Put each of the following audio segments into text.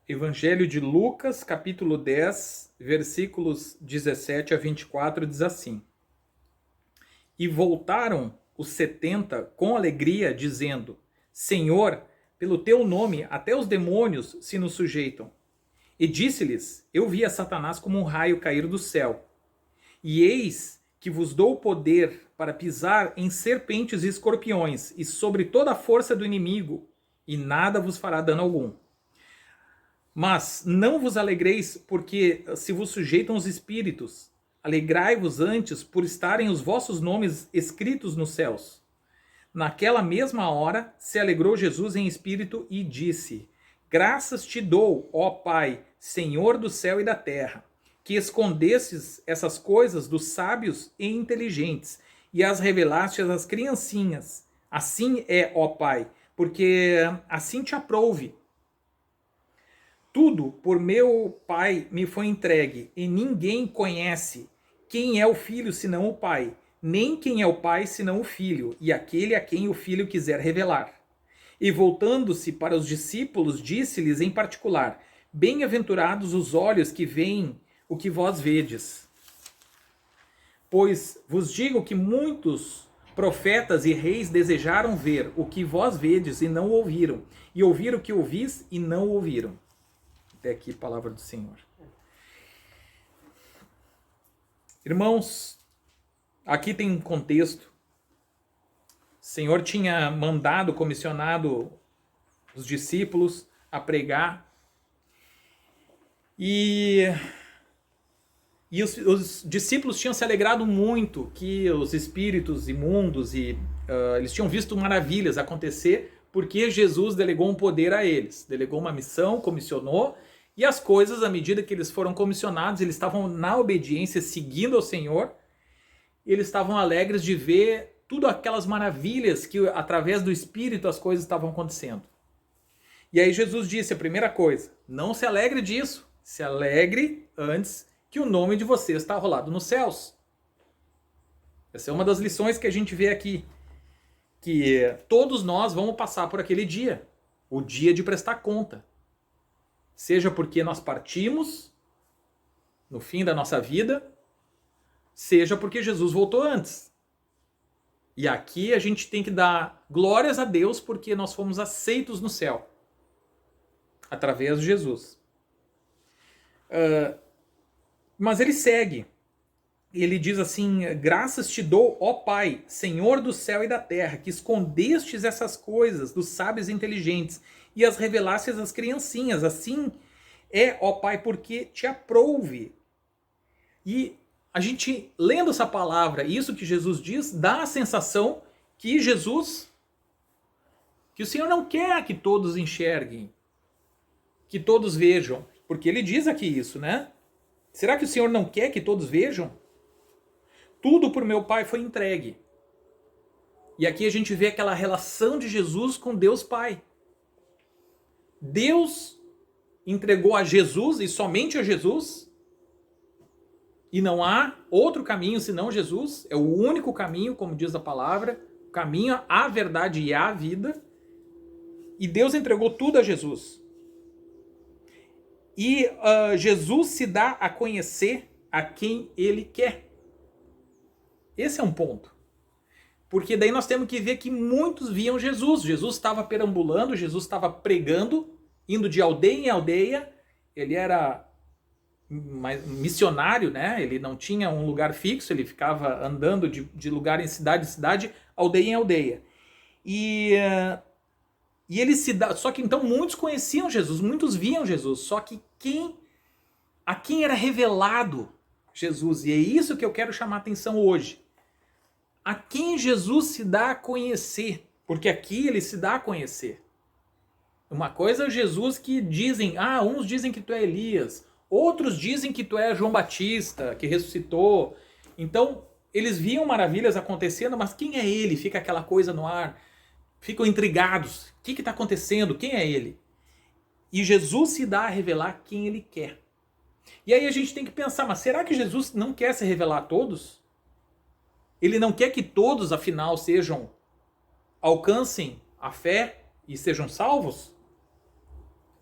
Evangelho de Lucas, capítulo 10, versículos 17 a 24, diz assim: E voltaram os 70 com alegria, dizendo: Senhor, pelo teu nome até os demônios se nos sujeitam. E disse-lhes: Eu vi a Satanás como um raio cair do céu. E eis que vos dou poder para pisar em serpentes e escorpiões, e sobre toda a força do inimigo, e nada vos fará dano algum. Mas não vos alegreis porque se vos sujeitam os espíritos. Alegrai-vos antes por estarem os vossos nomes escritos nos céus. Naquela mesma hora se alegrou Jesus em espírito e disse: Graças te dou, ó Pai, Senhor do céu e da terra, que escondestes essas coisas dos sábios e inteligentes e as revelastes às criancinhas. Assim é, ó Pai, porque assim te aprouve. Tudo por meu Pai me foi entregue, e ninguém conhece quem é o Filho senão o Pai, nem quem é o Pai senão o Filho, e aquele a quem o Filho quiser revelar. E voltando-se para os discípulos, disse-lhes em particular: Bem-aventurados os olhos que veem o que vós vedes. Pois vos digo que muitos profetas e reis desejaram ver o que vós vedes e não ouviram, e ouvir o que ouvis e não ouviram. Até aqui, palavra do Senhor. Irmãos, aqui tem um contexto. O Senhor tinha mandado, comissionado os discípulos a pregar. E os discípulos tinham se alegrado muito que os espíritos imundos eles tinham visto maravilhas acontecer porque Jesus delegou um poder a eles. Delegou uma missão, comissionou. E as coisas, à medida que eles foram comissionados, eles estavam na obediência, seguindo ao Senhor. Eles estavam alegres de ver tudo aquelas maravilhas que, através do Espírito, as coisas estavam acontecendo. E aí Jesus disse a primeira coisa: não se alegre disso. Se alegre antes que o nome de vocês está rolado nos céus. Essa é uma das lições que a gente vê aqui. Que todos nós vamos passar por aquele dia. O dia de prestar conta. Seja porque nós partimos no fim da nossa vida, seja porque Jesus voltou antes. E aqui a gente tem que dar glórias a Deus porque nós fomos aceitos no céu, através de Jesus. Mas ele segue. Ele diz assim: Graças te dou, ó Pai, Senhor do céu e da terra, que escondestes essas coisas dos sábios e inteligentes e as revelastes às criancinhas. Assim é, ó Pai, porque te aprouve. E a gente, lendo essa palavra, isso que Jesus diz, dá a sensação que que o Senhor não quer que todos enxerguem, que todos vejam. Porque ele diz aqui isso, né? Será que o Senhor não quer que todos vejam? Tudo por meu Pai foi entregue. E aqui a gente vê aquela relação de Jesus com Deus Pai. Deus entregou a Jesus e somente a Jesus. E não há outro caminho senão Jesus. É o único caminho, como diz a palavra. O caminho, a verdade e a vida. E Deus entregou tudo a Jesus. E Jesus se dá a conhecer a quem Ele quer. Esse é um ponto. Porque daí nós temos que ver que muitos viam Jesus. Jesus estava perambulando, Jesus estava pregando, indo de aldeia em aldeia. Ele era missionário, né? Ele não tinha um lugar fixo, ele ficava andando de lugar em cidade, aldeia em aldeia. E ele se dá. Só que então muitos conheciam Jesus, muitos viam Jesus. Só que a quem era revelado Jesus? E é isso que eu quero chamar a atenção hoje. A quem Jesus se dá a conhecer, porque aqui ele se dá a conhecer. Uma coisa é Jesus que dizem, uns dizem que tu é Elias, outros dizem que tu é João Batista, que ressuscitou. Então, eles viam maravilhas acontecendo, mas quem é ele? Fica aquela coisa no ar, ficam intrigados. O que está acontecendo? Quem é ele? E Jesus se dá a revelar quem ele quer. E aí a gente tem que pensar, mas será que Jesus não quer se revelar a todos? Ele não quer que todos, afinal, alcancem a fé e sejam salvos?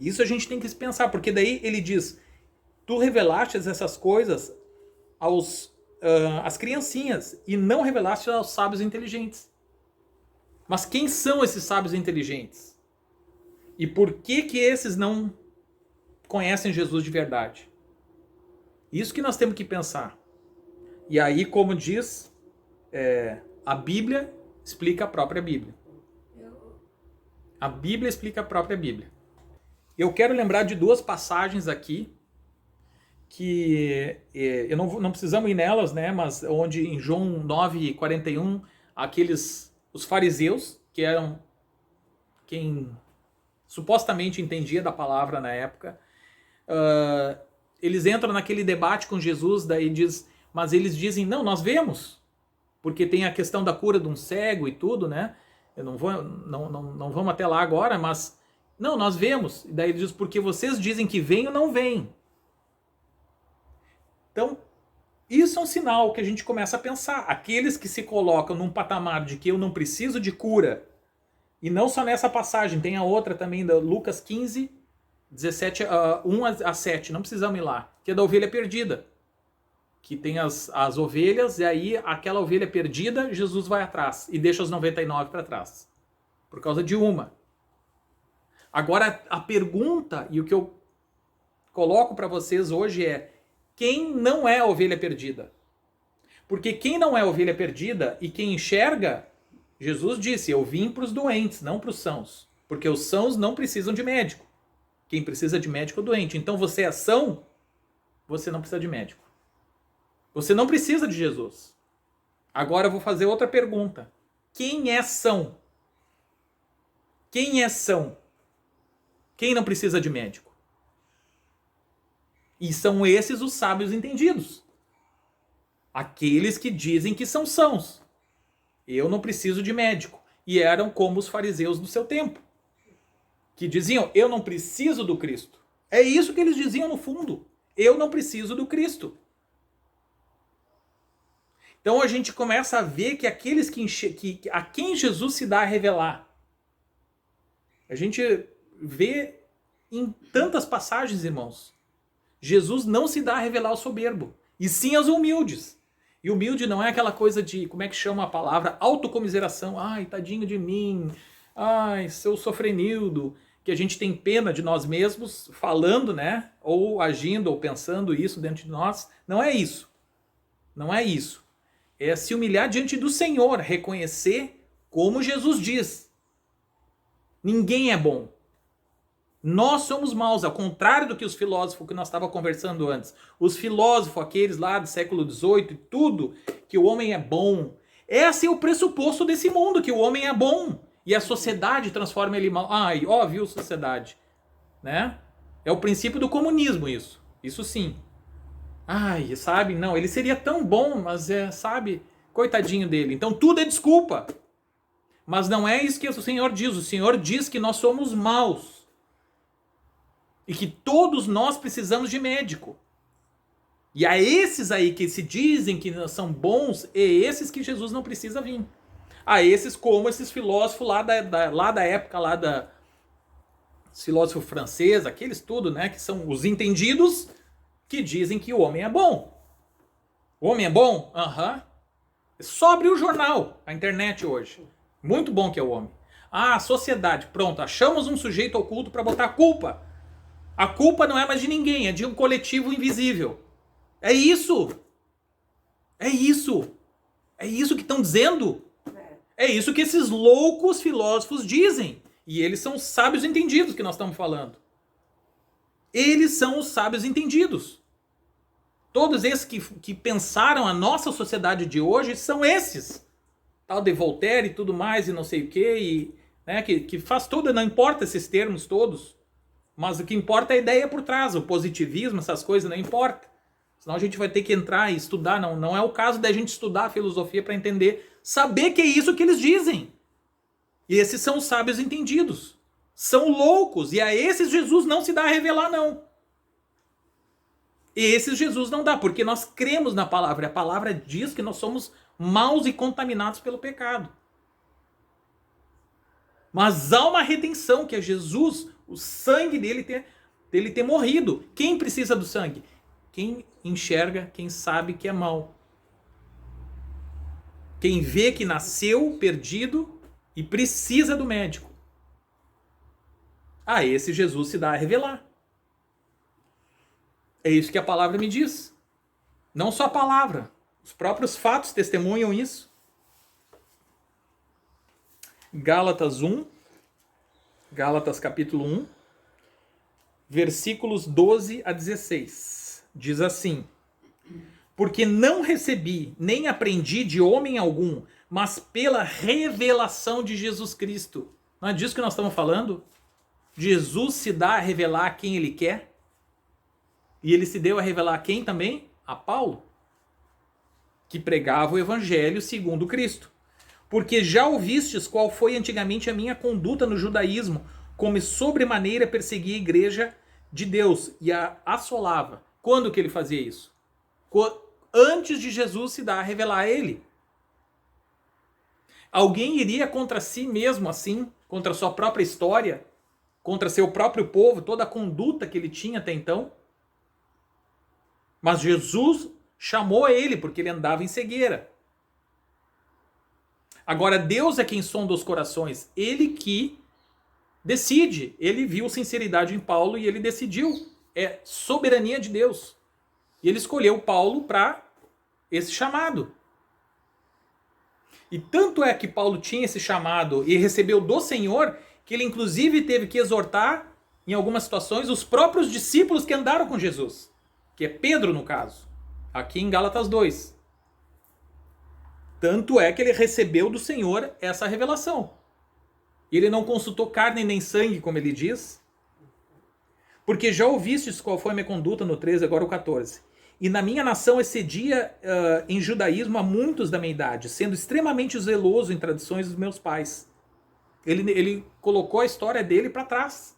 Isso a gente tem que pensar, porque daí ele diz, tu revelaste essas coisas às criancinhas e não revelaste aos sábios inteligentes. Mas quem são esses sábios inteligentes? E por que esses não conhecem Jesus de verdade? Isso que nós temos que pensar. E aí, como diz, a Bíblia explica a própria Bíblia. A Bíblia explica a própria Bíblia. Eu quero lembrar de duas passagens aqui, que eu não precisamos ir nelas, né? Mas onde em João 9:41, os fariseus, que eram quem supostamente entendia da palavra na época, eles entram naquele debate com Jesus, mas eles dizem, não, nós vemos, porque tem a questão da cura de um cego e tudo, né? Eu não vamos até lá agora, mas não, nós vemos. E daí ele diz, porque vocês dizem que vem ou não vem. Então, isso é um sinal que a gente começa a pensar. Aqueles que se colocam num patamar de que eu não preciso de cura, e não só nessa passagem, tem a outra também, da Lucas 15, 17, 1 a 7, não precisamos ir lá, que é da ovelha perdida. Que tem as ovelhas, e aí aquela ovelha perdida, Jesus vai atrás, e deixa os 99 para trás. Por causa de uma. Agora, a pergunta, e o que eu coloco para vocês hoje é, quem não é a ovelha perdida? Porque quem não é a ovelha perdida e quem enxerga, Jesus disse, eu vim para os doentes, não para os sãos. Porque os sãos não precisam de médico. Quem precisa de médico é o doente. Então você é são, você não precisa de médico. Você não precisa de Jesus. Agora eu vou fazer outra pergunta. Quem é são? Quem é são? Quem não precisa de médico? E são esses os sábios entendidos. Aqueles que dizem que são sãos. Eu não preciso de médico. E eram como os fariseus do seu tempo. Que diziam, eu não preciso do Cristo. É isso que eles diziam no fundo. Eu não preciso do Cristo. Então a gente começa a ver que aqueles a quem Jesus se dá a revelar. A gente vê em tantas passagens, irmãos. Jesus não se dá a revelar ao soberbo, e sim aos humildes. E humilde não é aquela coisa de, como é que chama a palavra? Autocomiseração. Ai, tadinho de mim. Ai, seu sofrenildo. Que a gente tem pena de nós mesmos falando, né? Ou agindo, ou pensando isso dentro de nós. Não é isso. Não é isso. É se humilhar diante do Senhor, reconhecer como Jesus diz. Ninguém é bom. Nós somos maus, ao contrário do que os filósofos que nós estávamos conversando antes. Os filósofos, aqueles lá do século XVIII e tudo, que o homem é bom. Esse é o pressuposto desse mundo, que o homem é bom. E a sociedade transforma ele mal. Ai, ó, viu, sociedade. Né? É o princípio do comunismo isso. Isso sim. Ai, sabe, não, ele seria tão bom, mas sabe, coitadinho dele. Então tudo é desculpa. Mas não é isso que o Senhor diz. O Senhor diz que nós somos maus. E que todos nós precisamos de médico. E a esses aí que se dizem que são bons, é esses que Jesus não precisa vir. A esses como esses filósofos lá da época, lá da filósofo francês, aqueles tudo, né, que são os entendidos, que dizem que o homem é bom. O homem é bom? Aham. Só abrir o jornal, a internet hoje. Muito bom que é o homem. Ah, a sociedade. Pronto, achamos um sujeito oculto para botar a culpa. A culpa não é mais de ninguém, é de um coletivo invisível. É isso. É isso. É isso que estão dizendo. É isso que esses loucos filósofos dizem. E eles são os sábios entendidos que nós estamos falando. Eles são os sábios entendidos. Todos esses que pensaram a nossa sociedade de hoje são esses. Tal de Voltaire e tudo mais e não sei o quê. E, né, que faz tudo, não importa esses termos todos. Mas o que importa é a ideia por trás. O positivismo, essas coisas, não importa. Senão a gente vai ter que entrar e estudar. Não é o caso da gente estudar a filosofia para entender. Saber que é isso que eles dizem. E esses são os sábios entendidos. São loucos. E a esses Jesus não se dá a revelar, não. E esses Jesus não dá, porque nós cremos na palavra. A palavra diz que nós somos maus e contaminados pelo pecado. Mas há uma redenção, que é Jesus, O sangue dele ter morrido. Quem precisa do sangue? Quem enxerga, quem sabe que é mal. Quem vê que nasceu perdido e precisa do médico. A esse Jesus se dá a revelar. É isso que a palavra me diz. Não só a palavra. Os próprios fatos testemunham isso. Gálatas 1. Gálatas capítulo 1. Versículos 12 a 16. Diz assim: porque não recebi, nem aprendi de homem algum, mas pela revelação de Jesus Cristo. Não é disso que nós estamos falando? Jesus se dá a revelar a quem ele quer. E ele se deu a revelar a quem também? A Paulo, que pregava o evangelho segundo Cristo. Porque já ouvistes qual foi antigamente a minha conduta no judaísmo, como sobremaneira perseguia a igreja de Deus e a assolava. Quando que ele fazia isso? Antes de Jesus se dar a revelar a ele. Alguém iria contra si mesmo assim, contra sua própria história, contra seu próprio povo, toda a conduta que ele tinha até então? Mas Jesus chamou ele porque ele andava em cegueira. Agora Deus é quem sonda os corações. Ele que decide. Ele viu sinceridade em Paulo e ele decidiu. É soberania de Deus. E ele escolheu Paulo para esse chamado. E tanto é que Paulo tinha esse chamado e recebeu do Senhor, que ele inclusive teve que exortar, em algumas situações, os próprios discípulos que andaram com Jesus. Que é Pedro, no caso. Aqui em Gálatas 2. Tanto é que ele recebeu do Senhor essa revelação. Ele não consultou carne nem sangue, como ele diz. Porque já ouvistes qual foi a minha conduta no 13, agora o 14. E na minha nação excedia em judaísmo a muitos da minha idade, sendo extremamente zeloso em tradições dos meus pais. Ele colocou a história dele para trás.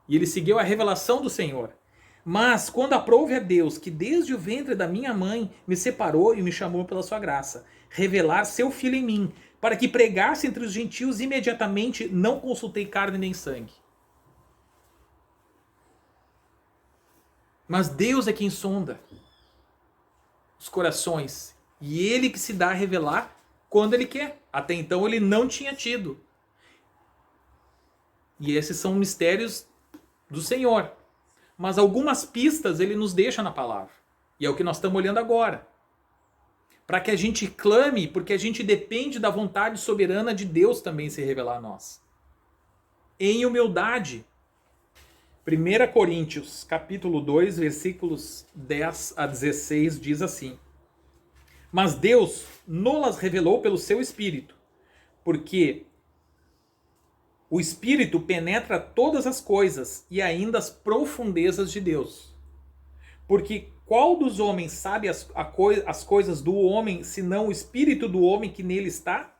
E ele seguiu a revelação do Senhor. Mas quando aprouve a Deus, que desde o ventre da minha mãe me separou e me chamou pela sua graça, revelar seu filho em mim, para que pregasse entre os gentios imediatamente, não consultei carne nem sangue. Mas Deus é quem sonda os corações. E ele que se dá a revelar quando ele quer. Até então ele não tinha tido. E esses são mistérios do Senhor. Mas algumas pistas ele nos deixa na palavra. E é o que nós estamos olhando agora. Para que a gente clame, porque a gente depende da vontade soberana de Deus também se revelar a nós. Em humildade. 1 Coríntios, capítulo 2, versículos 10 a 16, diz assim: mas Deus nos revelou pelo seu Espírito, porque o Espírito penetra todas as coisas e ainda as profundezas de Deus. Porque qual dos homens sabe as coisas do homem, senão o Espírito do homem que nele está?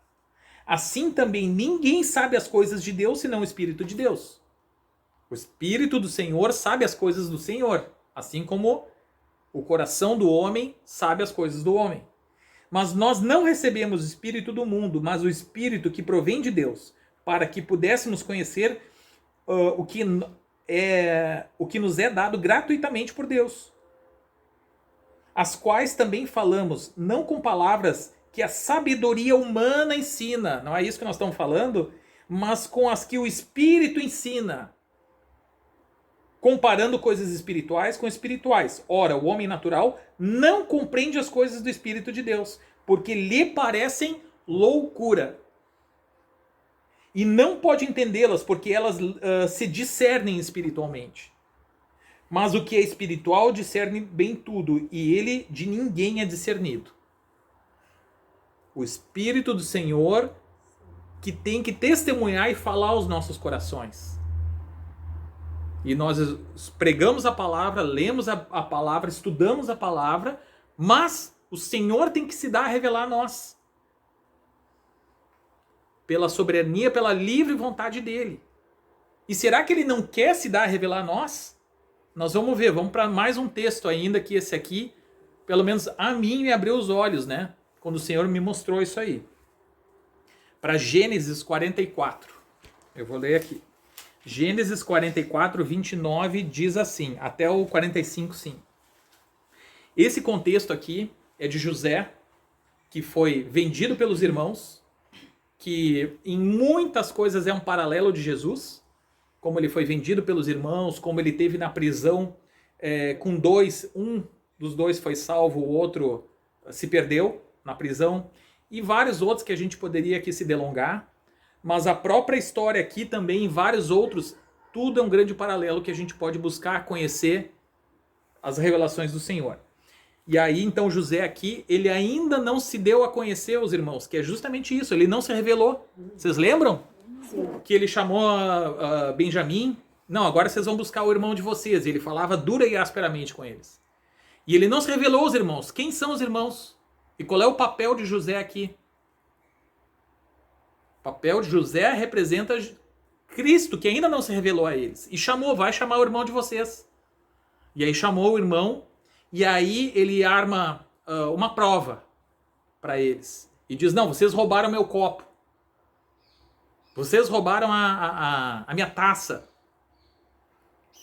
Assim também ninguém sabe as coisas de Deus, senão o Espírito de Deus. O Espírito do Senhor sabe as coisas do Senhor, assim como o coração do homem sabe as coisas do homem. Mas nós não recebemos o Espírito do mundo, mas o Espírito que provém de Deus, para que pudéssemos conhecer o que nos é dado gratuitamente por Deus. As quais também falamos, não com palavras que a sabedoria humana ensina, não é isso que nós estamos falando, mas com as que o Espírito ensina, comparando coisas espirituais com espirituais. Ora, o homem natural não compreende as coisas do Espírito de Deus, porque lhe parecem loucura. E não pode entendê-las, porque elas se discernem espiritualmente. Mas o que é espiritual discerne bem tudo, e ele de ninguém é discernido. O Espírito do Senhor que tem que testemunhar e falar aos nossos corações. E nós pregamos a palavra, lemos a palavra, estudamos a palavra, mas o Senhor tem que se dar a revelar a nós. Pela soberania, pela livre vontade dele. E será que ele não quer se dar a revelar a nós? Nós vamos ver, vamos para mais um texto ainda, que esse aqui, pelo menos a mim, me abriu os olhos, né? Quando o Senhor me mostrou isso aí. Para Gênesis 44. Eu vou ler aqui. Gênesis 44, 29 diz assim, até o 45, sim. Esse contexto aqui é de José, que foi vendido pelos irmãos, que em muitas coisas é um paralelo de Jesus, como ele foi vendido pelos irmãos, como ele teve na prisão com dois, um dos dois foi salvo, o outro se perdeu na prisão, e vários outros que a gente poderia aqui se delongar, mas a própria história aqui também, em vários outros, tudo é um grande paralelo que a gente pode buscar conhecer as revelações do Senhor. E aí, então, José aqui, ele ainda não se deu a conhecer aos irmãos, que é justamente isso, ele não se revelou. Vocês lembram? Sim. Que ele chamou a Benjamim, não, agora vocês vão buscar o irmão de vocês. E ele falava dura e asperamente com eles. E ele não se revelou aos irmãos. Quem são os irmãos? E qual é o papel de José aqui? O papel de José representa Cristo, que ainda não se revelou a eles. E chamou, vai chamar o irmão de vocês. E aí chamou o irmão, e aí ele arma uma prova para eles. E diz, não, vocês roubaram meu copo. Vocês roubaram a minha taça.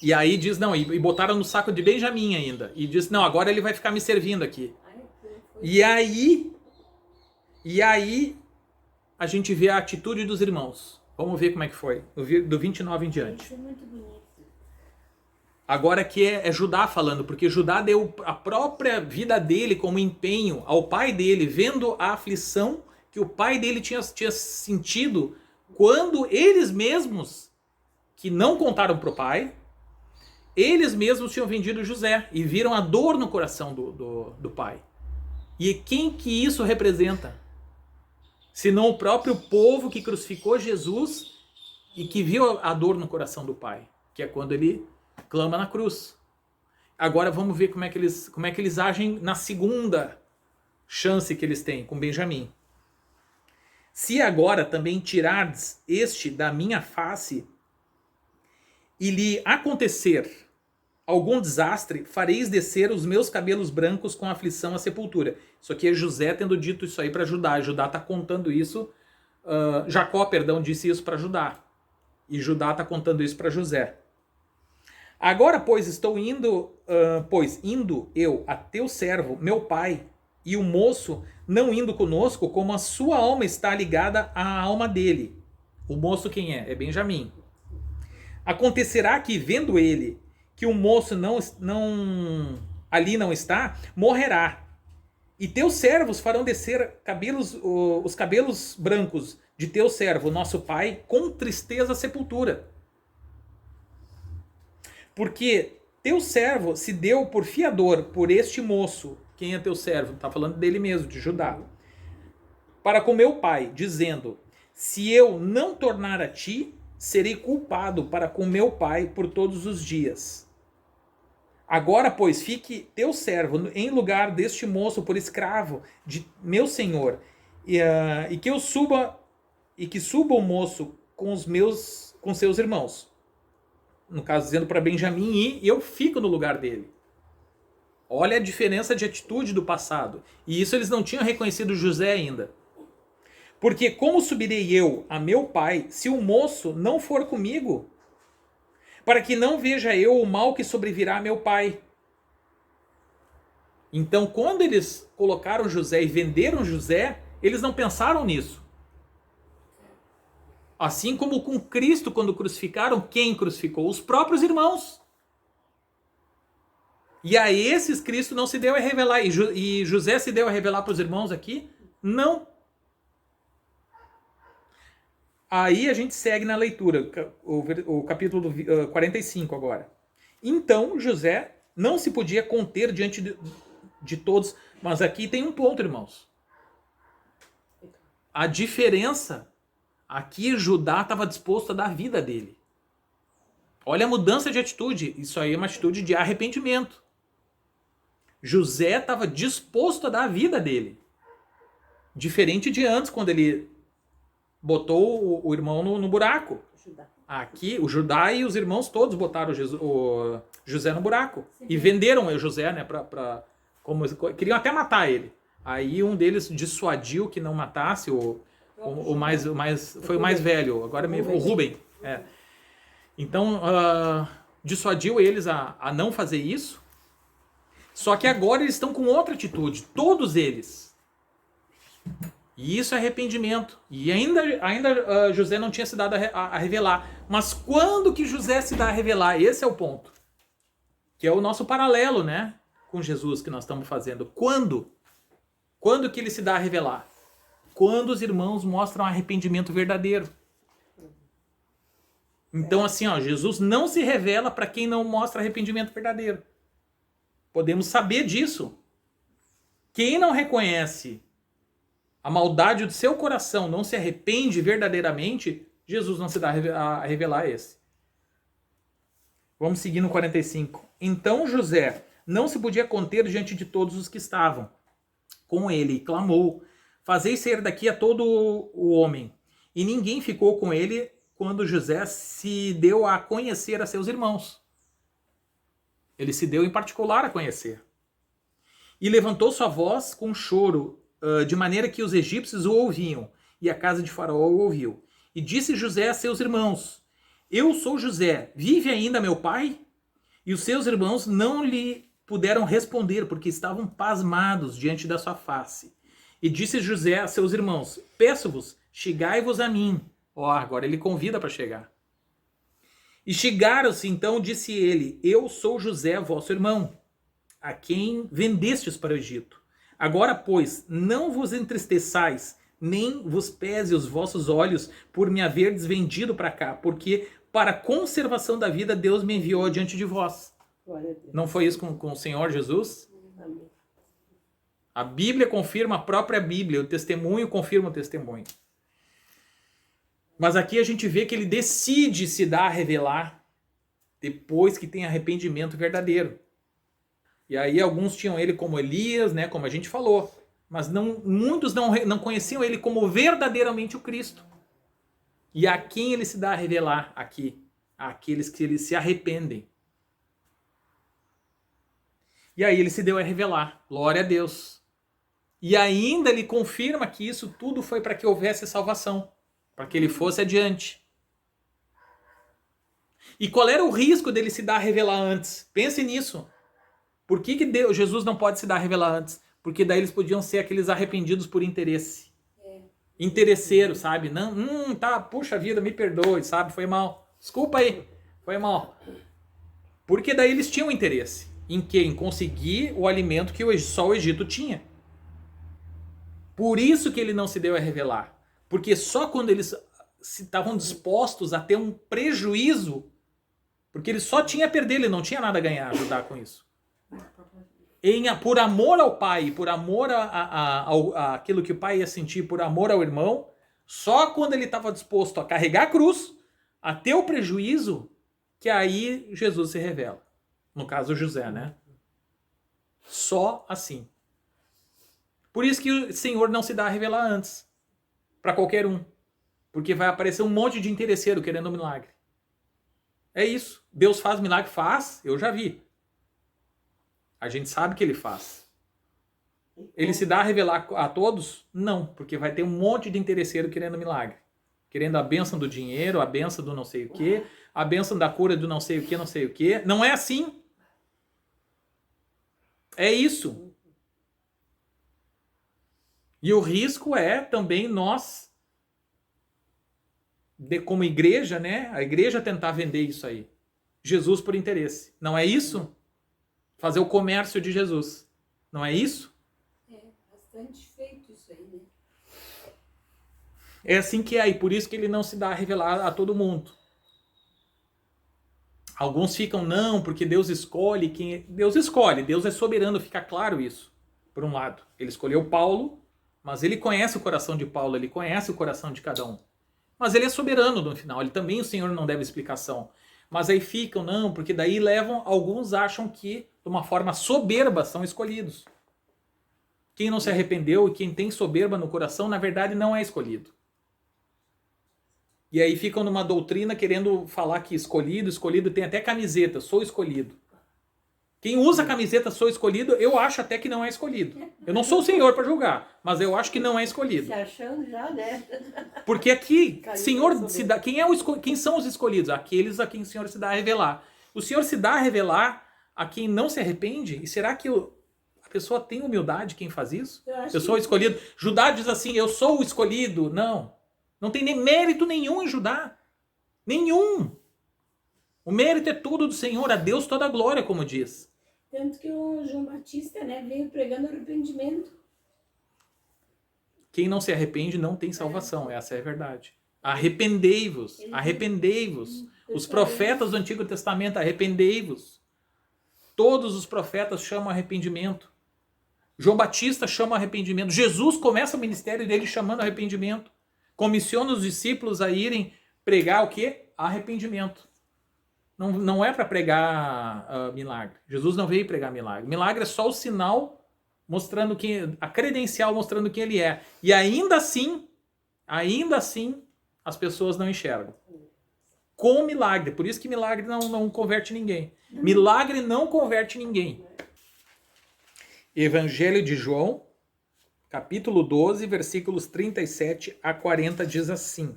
E aí diz, não, e botaram no saco de Benjamim ainda. E diz, não, agora ele vai ficar me servindo aqui. E aí a gente vê a atitude dos irmãos. Vamos ver como é que foi, do 29 em diante. Isso é muito bonito. Agora aqui é Judá falando, porque Judá deu a própria vida dele como empenho ao pai dele, vendo a aflição que o pai dele tinha sentido quando eles mesmos, que não contaram para o pai, eles mesmos tinham vendido José e viram a dor no coração do pai. E quem que isso representa? Senão o próprio povo que crucificou Jesus e que viu a dor no coração do pai, que é quando ele clama na cruz. Agora vamos ver como é que eles agem na segunda chance que eles têm com Benjamim. Se agora também tirardes este da minha face e lhe acontecer algum desastre, fareis descer os meus cabelos brancos com aflição à sepultura. Isso aqui é José tendo dito isso aí para Judá. Judá está contando isso. Jacó, disse isso para Judá. E Judá está contando isso para José. Agora, pois, indo eu a teu servo, meu pai, e o moço não indo conosco, como a sua alma está ligada à alma dele. O moço quem é? É Benjamim. Acontecerá que, vendo ele que o moço ali não está, morrerá. E teus servos farão descer os cabelos brancos de teu servo, nosso pai, com tristeza à sepultura. Porque teu servo se deu por fiador por este moço. Quem é teu servo? Está falando dele mesmo, de Judá. Para com meu pai, dizendo, se eu não tornar a ti, serei culpado para com meu pai por todos os dias. Agora, pois, fique teu servo em lugar deste moço por escravo de meu senhor, e que suba o moço com seus irmãos. No caso, dizendo para Benjamim, e eu fico no lugar dele. Olha a diferença de atitude do passado. E isso eles não tinham reconhecido José ainda. Porque como subirei eu a meu pai, se o moço não for comigo? Para que não veja eu o mal que sobrevirá a meu pai. Então, quando eles colocaram José e venderam José, eles não pensaram nisso. Assim como com Cristo, quando crucificaram, quem crucificou? Os próprios irmãos. E a esses Cristo não se deu a revelar. E José se deu a revelar para os irmãos aqui? Não. Aí a gente segue na leitura, o capítulo 45 agora. Então José não se podia conter diante de todos. Mas aqui tem um ponto, irmãos. A diferença, aqui Judá estava disposto a dar a vida dele. Olha a mudança de atitude. Isso aí é uma atitude de arrependimento. José estava disposto a dar a vida dele. Diferente de antes, quando ele botou o irmão no buraco. Aqui, o Judá e os irmãos todos botaram o José no buraco. Sim. E venderam o José, né? Queriam até matar ele. Aí um deles dissuadiu que não matasse foi o mais velho. Agora o Rubem. É. Então, dissuadiu eles a não fazer isso. Só que agora eles estão com outra atitude, todos eles. E isso é arrependimento. E ainda José não tinha se dado a revelar. Mas quando que José se dá a revelar? Esse é o ponto. Que é o nosso paralelo, né? Com Jesus que nós estamos fazendo. Quando? Quando que ele se dá a revelar? Quando os irmãos mostram arrependimento verdadeiro. Então assim, Jesus não se revela para quem não mostra arrependimento verdadeiro. Podemos saber disso. Quem não reconhece a maldade do seu coração, não se arrepende verdadeiramente, Jesus não se dá a revelar esse. Vamos seguir no 45. Então José não se podia conter diante de todos os que estavam com ele, e clamou: fazei sair daqui a todo o homem. E ninguém ficou com ele quando José se deu a conhecer a seus irmãos. Ele se deu em particular a conhecer. E levantou sua voz com choro, de maneira que os egípcios o ouviam, e a casa de Faraó o ouviu. E disse José a seus irmãos: eu sou José, vive ainda meu pai? E os seus irmãos não lhe puderam responder, porque estavam pasmados diante da sua face. E disse José a seus irmãos: peço-vos, chegai-vos a mim. Agora ele convida para chegar. E chegaram-se, então disse ele: eu sou José, vosso irmão, a quem vendestes para o Egito. Agora, pois, não vos entristeçais, nem vos pese os vossos olhos por me haverdes vendido para cá, porque para a conservação da vida Deus me enviou diante de vós. Não foi isso com o Senhor Jesus? Amém. A Bíblia confirma a própria Bíblia, o testemunho confirma o testemunho. Mas aqui a gente vê que ele decide se dar a revelar depois que tem arrependimento verdadeiro. E aí alguns tinham ele como Elias, né, como a gente falou. Mas muitos não conheciam ele como verdadeiramente o Cristo. E a quem ele se dá a revelar aqui? Àqueles que eles se arrependem. E aí ele se deu a revelar. Glória a Deus. E ainda ele confirma que isso tudo foi para que houvesse salvação. Para que ele fosse adiante. E qual era o risco dele se dar a revelar antes? Pense nisso. Por que Jesus não pode se dar a revelar antes? Porque daí eles podiam ser aqueles arrependidos por interesse. Interesseiro, sabe? Não, puxa vida, me perdoe, sabe? Foi mal. Desculpa aí, foi mal. Porque daí eles tinham interesse. Em quê? Em conseguir o alimento que só o Egito tinha. Por isso que ele não se deu a revelar. Porque só quando eles estavam dispostos a ter um prejuízo, porque ele só tinha a perder, ele não tinha nada a ganhar, ajudar com isso. Por amor ao pai, por amor àquilo que o pai ia sentir, por amor ao irmão, só quando ele estava disposto a carregar a cruz, a ter o prejuízo, que aí Jesus se revela. No caso, José, né? Só assim. Por isso que o Senhor não se dá a revelar antes. Para qualquer um. Porque vai aparecer um monte de interesseiro querendo um milagre. É isso. Deus faz milagre? Faz. Eu já vi. A gente sabe que ele faz. Ele se dá a revelar a todos? Não. Porque vai ter um monte de interesseiro querendo milagre. Querendo a bênção do dinheiro, a bênção do não sei o quê, a bênção da cura do não sei o quê, não sei o quê. Não é assim. É isso. E o risco é também nós, como igreja, né? A igreja tentar vender isso aí. Jesus por interesse. Não é isso? Fazer o comércio de Jesus. Não é isso? É bastante feito isso aí, né? É assim que é. E por isso que ele não se dá a revelar a todo mundo. Alguns ficam, não, porque Deus escolhe quem... Deus escolhe. Deus é soberano, fica claro isso. Por um lado. Ele escolheu Paulo, mas ele conhece o coração de Paulo, ele conhece o coração de cada um. Mas ele é soberano no final, ele também, o Senhor não deve explicação. Mas aí ficam, não, porque daí alguns acham que, de uma forma soberba, são escolhidos. Quem não se arrependeu e quem tem soberba no coração, na verdade, não é escolhido. E aí ficam numa doutrina querendo falar que escolhido tem até camiseta, sou escolhido. Quem usa a camiseta sou escolhido, eu acho até que não é escolhido. Eu não sou o Senhor para julgar, mas eu acho que não é escolhido. Se achando já, né? Porque aqui, Senhor se dá, quem são os escolhidos? Aqueles a quem o Senhor se dá a revelar. O Senhor se dá a revelar a quem não se arrepende? E será que a pessoa tem humildade quem faz isso? Eu sou o escolhido. Judá diz assim, eu sou o escolhido. Não. Não tem nem mérito nenhum em Judá. Nenhum. O mérito é tudo do Senhor, a Deus toda a glória, como diz. Tanto que o João Batista, né, veio pregando arrependimento. Quem não se arrepende não tem salvação, essa é a verdade. Arrependei-vos, arrependei-vos. Os profetas do Antigo Testamento, arrependei-vos. Todos os profetas chamam arrependimento. João Batista chama arrependimento. Jesus começa o ministério dele chamando arrependimento. Comissiona os discípulos a irem pregar o quê? Arrependimento. Não é para pregar milagre. Jesus não veio pregar milagre. Milagre é só o sinal mostrando a credencial mostrando quem ele é. E ainda assim, as pessoas não enxergam. Com milagre. Por isso que milagre não converte ninguém. Milagre não converte ninguém. Evangelho de João, capítulo 12, versículos 37 a 40, diz assim.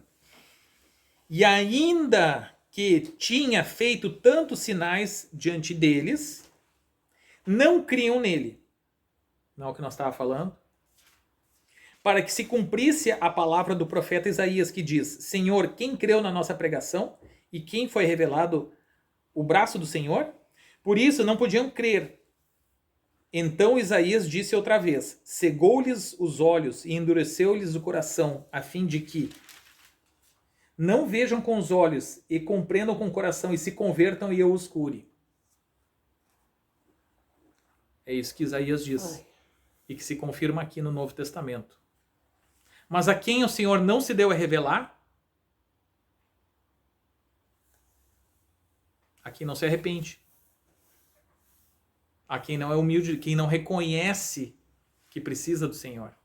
E ainda que tinha feito tantos sinais diante deles, não criam nele. Não é o que nós estávamos falando? Para que se cumprisse a palavra do profeta Isaías, que diz, Senhor, quem creu na nossa pregação? E quem foi revelado o braço do Senhor? Por isso não podiam crer. Então Isaías disse outra vez, cegou-lhes os olhos e endureceu-lhes o coração, a fim de que não vejam com os olhos e compreendam com o coração e se convertam e eu os cure. É isso que Isaías diz. E que se confirma aqui no Novo Testamento. Mas a quem o Senhor não se deu a revelar, a quem não se arrepende. A quem não é humilde, quem não reconhece que precisa do Senhor.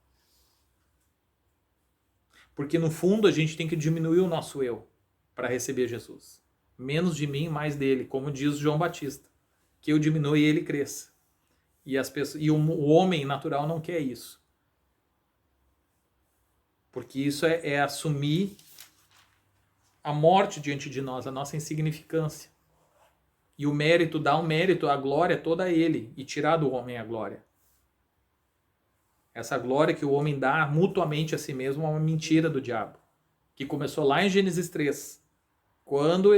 Porque no fundo a gente tem que diminuir o nosso eu para receber Jesus. Menos de mim, mais dele, como diz João Batista. Que eu diminua e ele cresça. E o homem natural não quer isso. Porque isso é assumir a morte diante de nós, a nossa insignificância. E o mérito, dar o mérito, a glória toda a ele. E tirar do homem a glória. Essa glória que o homem dá mutuamente a si mesmo é uma mentira do diabo. Que começou lá em Gênesis 3. Quando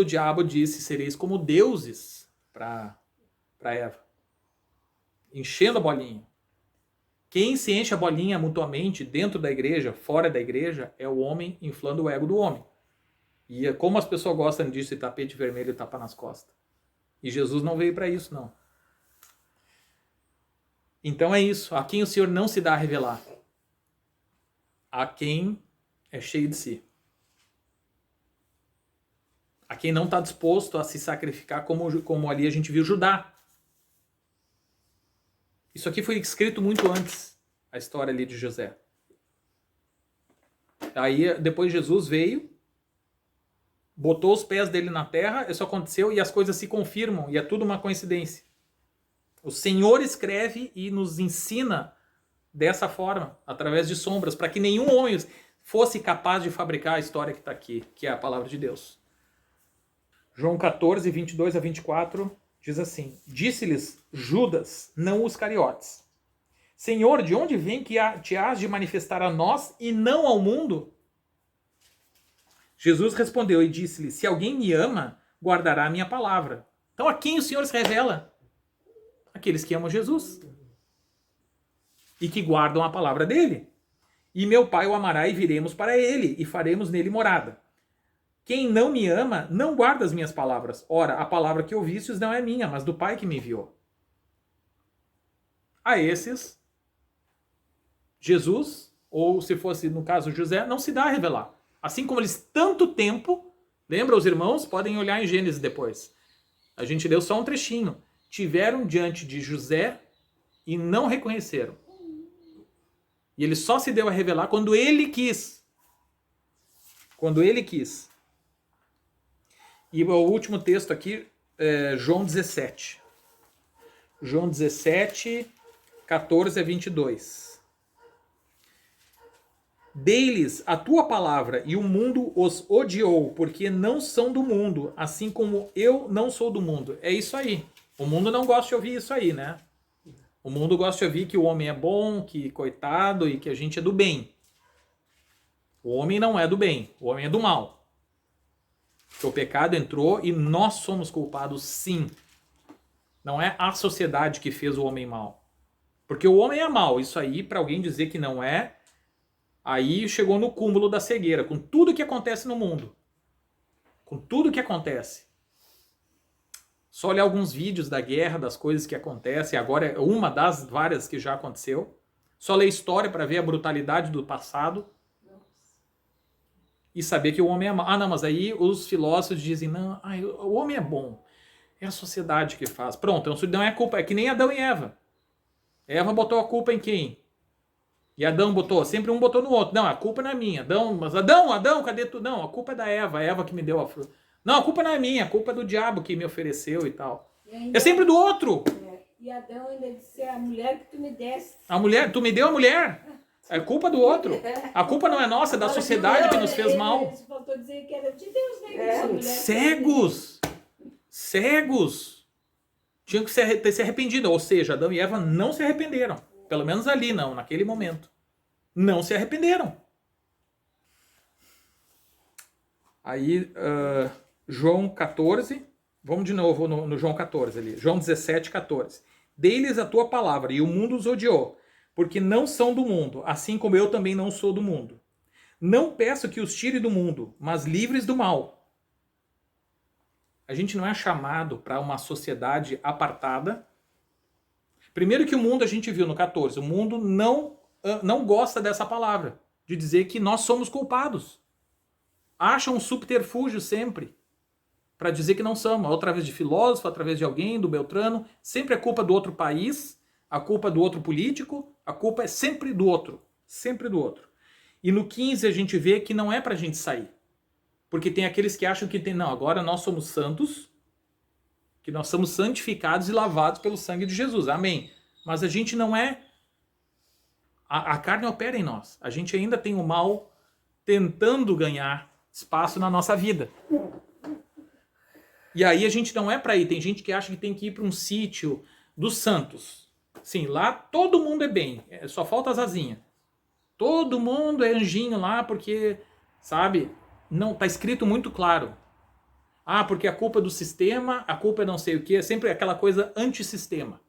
o diabo disse, sereis como deuses para Eva. Enchendo a bolinha. Quem se enche a bolinha mutuamente dentro da igreja, fora da igreja, é o homem inflando o ego do homem. E como as pessoas gostam disso, de tapete vermelho e tapa nas costas. E Jesus não veio para isso, não. Então é isso. A quem o Senhor não se dá a revelar? A quem é cheio de si. A quem não está disposto a se sacrificar como ali a gente viu Judá. Isso aqui foi escrito muito antes, a história ali de José. Aí depois Jesus veio, botou os pés dele na terra, isso aconteceu e as coisas se confirmam, e é tudo uma coincidência. O Senhor escreve e nos ensina dessa forma, através de sombras, para que nenhum homem fosse capaz de fabricar a história que está aqui, que é a palavra de Deus. João 14, 22 a 24, diz assim, disse-lhes Judas, não os Iscariotes, Senhor, de onde vem que te has de manifestar a nós e não ao mundo? Jesus respondeu e disse-lhe, se alguém me ama, guardará a minha palavra. Então a quem o Senhor se revela? Aqueles que amam Jesus. E que guardam a palavra dele. E meu Pai o amará e viremos para ele, e faremos nele morada. Quem não me ama, não guarda as minhas palavras. Ora, a palavra que ouvistes não é minha, mas do Pai que me enviou. A esses, Jesus, ou se fosse no caso José, não se dá a revelar. Assim como eles tanto tempo, lembra os irmãos? Podem olhar em Gênesis depois. A gente leu só um trechinho. Tiveram diante de José e não reconheceram. E ele só se deu a revelar quando ele quis. Quando ele quis. E o último texto aqui, João 17. João 17, 14 a 22. Dei-lhes a tua palavra e o mundo os odiou, porque não são do mundo, assim como eu não sou do mundo. É isso aí. O mundo não gosta de ouvir isso aí, né? O mundo gosta de ouvir que o homem é bom, que coitado e que a gente é do bem. O homem não é do bem, o homem é do mal. O pecado entrou e nós somos culpados, sim. Não é a sociedade que fez o homem mal. Porque o homem é mal. Isso aí, para alguém dizer que não é, aí chegou no cúmulo da cegueira, com tudo que acontece no mundo. Com tudo que acontece. Só olhar alguns vídeos da guerra, das coisas que acontecem. Agora é uma das várias que já aconteceu. Só ler história para ver a brutalidade do passado. E saber que o homem é mau. Ah, não, mas aí os filósofos dizem, não, o homem é bom. É a sociedade que faz. Pronto, não é culpa. É que nem Adão e Eva. Eva botou a culpa em quem? E Adão botou. Sempre um botou no outro. Não, a culpa não é minha. Adão, cadê tu? Não, a culpa é da Eva. A Eva que me deu a fruta. Não, a culpa não é minha. A culpa é do diabo que me ofereceu e tal. É sempre do outro. E Adão ainda disse, a mulher que tu me deste. A mulher, tu me deu a mulher. É culpa do outro. A culpa não é nossa, é da sociedade que nos fez mal. Faltou dizer que era de Deus, né? Cegos. Tinham que ter se arrependido. Ou seja, Adão e Eva não se arrependeram. Pelo menos ali, não, naquele momento. Não se arrependeram. Aí, João 14. Vamos de novo no João 14 ali. João 17, 14. Dei-lhes a tua palavra e o mundo os odiou, porque não são do mundo, assim como eu também não sou do mundo. Não peço que os tire do mundo, mas livres do mal. A gente não é chamado para uma sociedade apartada. Primeiro que o mundo, a gente viu no 14, o mundo não gosta dessa palavra, de dizer que nós somos culpados. Acha um subterfúgio sempre para dizer que não somos. Através de filósofo, através de alguém, do Beltrano, sempre é culpa do outro país, a culpa é do outro político, a culpa é sempre do outro. Sempre do outro. E no 15 a gente vê que não é pra gente sair. Porque tem aqueles que acham que não, agora nós somos santos, que nós somos santificados e lavados pelo sangue de Jesus. Amém. Mas a gente não é... A carne opera em nós. A gente ainda tem o mal tentando ganhar espaço na nossa vida. E aí a gente não é pra ir. Tem gente que acha que tem que ir para um sítio dos santos. Sim, lá todo mundo é bem. Só falta as asinhas. Todo mundo é anjinho lá porque, sabe, não tá escrito muito claro. Ah, porque a culpa é do sistema, a culpa é não sei o que, é sempre aquela coisa antissistema.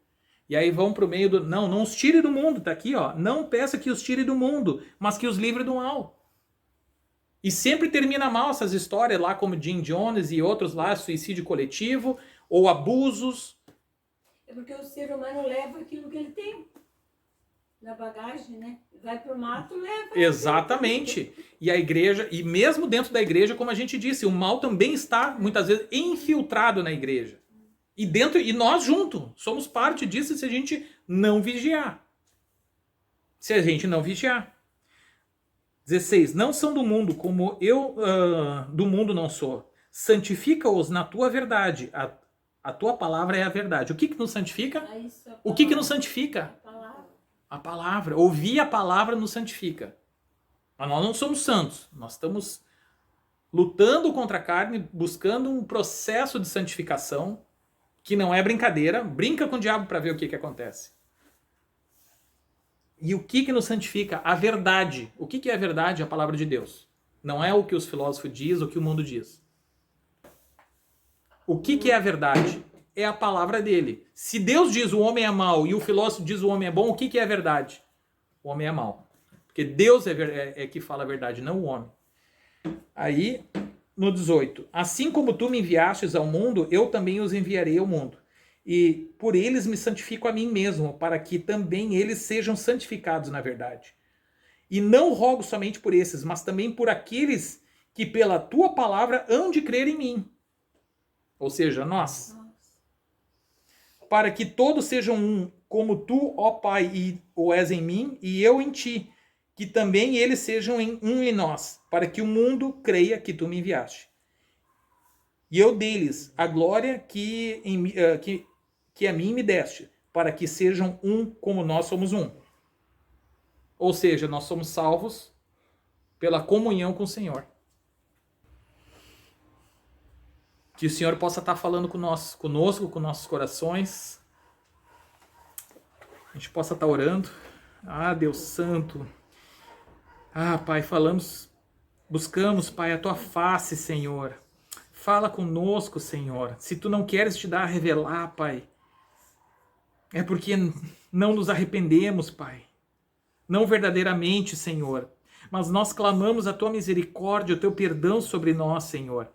E aí vão pro meio do... Não os tire do mundo, tá aqui, ó. Não peça que os tire do mundo, mas que os livre do mal. E sempre termina mal essas histórias lá, como Jim Jones e outros lá, suicídio coletivo, ou abusos. É porque o ser humano leva aquilo que ele tem na bagagem, né? Vai pro mato, leva. Exatamente. E a igreja, e mesmo dentro da igreja, como a gente disse, o mal também está, muitas vezes, infiltrado na igreja. E nós juntos, somos parte disso se a gente não vigiar. Se a gente não vigiar. 16. Não são do mundo, como eu do mundo não sou. Santifica-os na tua verdade. A tua palavra é a verdade. O que nos santifica? O que nos santifica? A palavra. Ouvir a palavra nos santifica. Mas nós não somos santos. Nós estamos lutando contra a carne, buscando um processo de santificação que não é brincadeira. Brinca com o diabo para ver o que acontece. E o que nos santifica? A verdade. O que é a verdade? A palavra de Deus. Não é o que os filósofos dizem, o que o mundo diz. O que é a verdade? É a palavra dele. Se Deus diz o homem é mau e o filósofo diz o homem é bom, o que é a verdade? O homem é mau. Porque Deus é que fala a verdade, não o homem. Aí, no 18. Assim como tu me enviastes ao mundo, eu também os enviarei ao mundo. E por eles me santifico a mim mesmo, para que também eles sejam santificados na verdade. E não rogo somente por esses, mas também por aqueles que pela tua palavra hão de crer em mim. Ou seja, nós. Para que todos sejam um, como tu, ó Pai, o és em mim, e eu em ti, que também eles sejam um em nós, para que o mundo creia que tu me enviaste. E eu dei-lhes a glória que a mim me deste, para que sejam um como nós somos um. Ou seja, nós somos salvos pela comunhão com o Senhor. Que o Senhor possa estar falando conosco, com nossos corações. A gente possa estar orando. Ah, Deus Santo. Ah, Pai, buscamos, Pai, a Tua face, Senhor. Fala conosco, Senhor. Se Tu não queres te dar a revelar, Pai, é porque não nos arrependemos, Pai. Não verdadeiramente, Senhor. Mas nós clamamos a Tua misericórdia, o Teu perdão sobre nós, Senhor.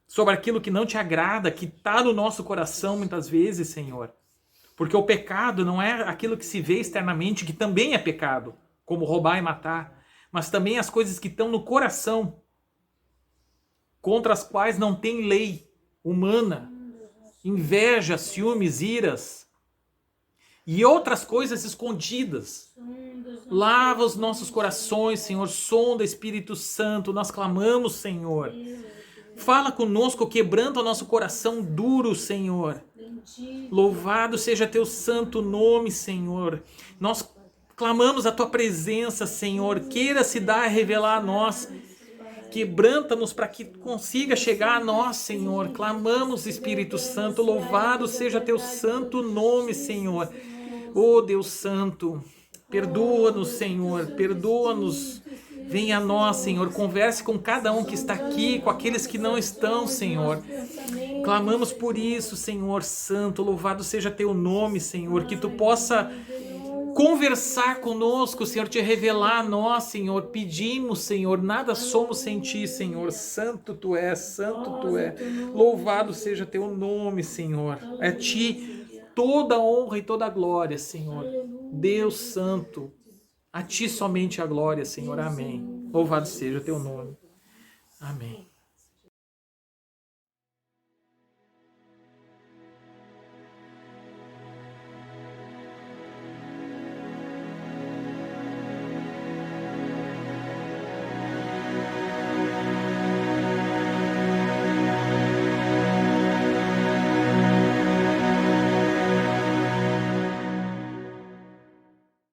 Sobre aquilo que não te agrada, que está no nosso coração muitas vezes, Senhor. Porque o pecado não é aquilo que se vê externamente, que também é pecado, como roubar e matar, mas também as coisas que estão no coração, contra as quais não tem lei humana, inveja, ciúmes, iras e outras coisas escondidas. Lava os nossos corações, Senhor, sonda, Espírito Santo, nós clamamos, Senhor. Fala conosco, quebranta o nosso coração duro, Senhor. Louvado seja Teu santo nome, Senhor. Nós clamamos a Tua presença, Senhor. Queira se dar a revelar a nós. Quebranta-nos para que consiga chegar a nós, Senhor. Clamamos, Espírito Santo. Louvado seja Teu santo nome, Senhor. Oh, Deus Santo, perdoa-nos, Senhor. Perdoa-nos. Venha a nós, Senhor, converse com cada um que está aqui, com aqueles que não estão, Senhor. Clamamos por isso, Senhor Santo, louvado seja Teu nome, Senhor, que Tu possa conversar conosco, Senhor, te revelar a nós, Senhor. Pedimos, Senhor, nada somos sem Ti, Senhor. Santo Tu és, Santo Tu és. Louvado seja Teu nome, Senhor. É a Ti toda a honra e toda a glória, Senhor. Deus Santo. A Ti somente a glória, Senhor. Amém. Louvado seja o Teu nome. Amém.